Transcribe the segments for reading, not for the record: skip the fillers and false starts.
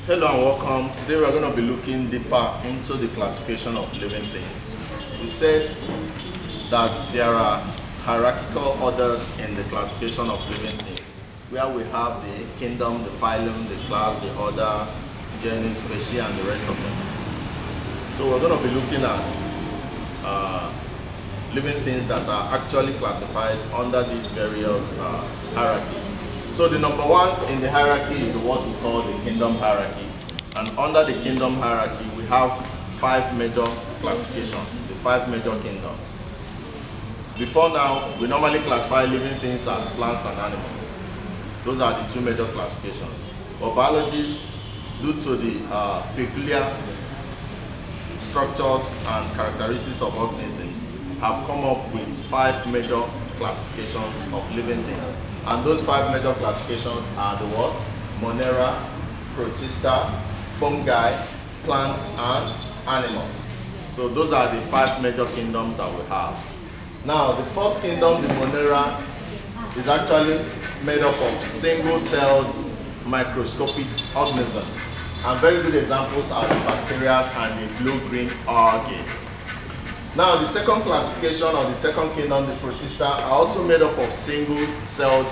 Hello and welcome. Today we are going to be looking deeper into the classification of living things. We said that there are hierarchical orders in the classification of living things, where we have the kingdom, the phylum, the class, the order, genus, species, and the rest of them. So we're going to be looking at living things that are actually classified under these various hierarchies. So the number one in the hierarchy is what we call the kingdom hierarchy. And under the kingdom hierarchy, we have 5 major classifications, the 5 major kingdoms. Before now, we normally classify living things as plants and animals. Those are the 2 major classifications. But biologists, due to the peculiar structures and characteristics of organisms, have come up with 5 major classifications of living things. And those 5 major classifications are the what? Monera, Protista, fungi, plants, and animals. So those are the 5 major kingdoms that we have. Now, the first kingdom, the Monera, is actually made up of single-celled microscopic organisms. And very good examples are the bacteria and the blue-green algae. Now, the second classification or the second kingdom, the Protista, are also made up of single-celled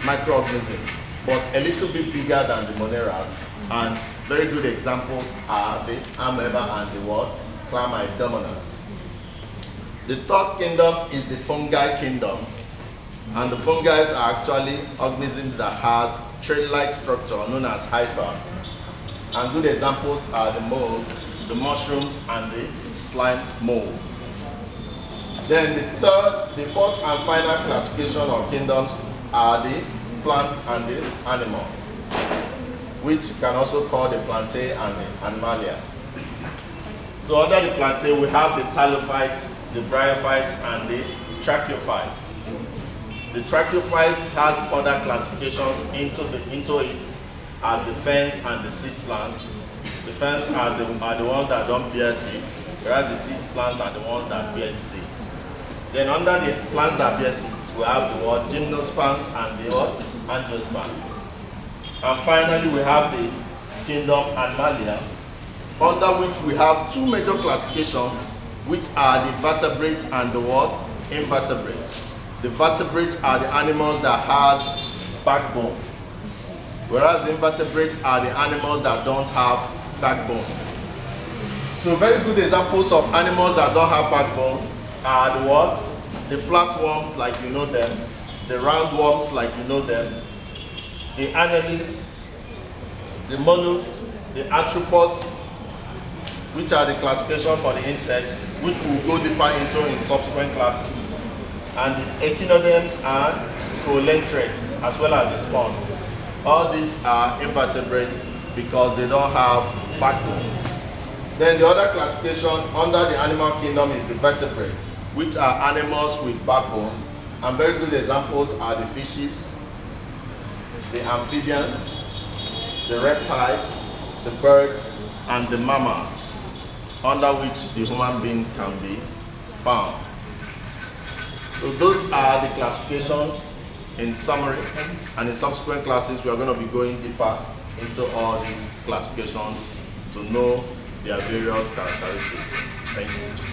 microorganisms, but a little bit bigger than the Moneras. And very good examples are the amoeba and the what? Chlamydomonas. The third kingdom is the fungi kingdom. And the fungi are actually organisms that has thread-like structure known as hypha. And good examples are the molds, the mushrooms, and the slime mold. Then the fourth and final classification of kingdoms are the plants and the animals, which you can also call the plantae and the animalia. So under the plantae, we have the thallophytes, the bryophytes, and the tracheophytes. The tracheophytes has further classifications into it as the ferns and the seed plants. The ferns are the ones that don't bear seeds, whereas the seed plants are the ones that bear seeds. Then under the plants that bear seeds, we have the what? Gymnosperms and the what? Angiosperms. And finally, we have the kingdom Animalia, under which we have 2 major classifications, which are the vertebrates and the what? Invertebrates. The vertebrates are the animals that has backbone, whereas the invertebrates are the animals that don't have backbone. So very good examples of animals that don't have backbone are the what? The flatworms, like you know them, the roundworms, like you know them, the annelids, the mollusks, the arthropods, which are the classification for the insects, which we'll go deeper into in subsequent classes, and the echinoderms and coelentrates, as well as the spawns. All these are invertebrates because they don't have backbone. Then the other classification under the animal kingdom is the vertebrates, which are animals with backbones. And very good examples are the fishes, the amphibians, the reptiles, the birds, and the mammals, under which the human being can be found. So those are the classifications in summary, and in subsequent classes we are going to be going deeper into all these classifications to know their various characteristics. Thank you.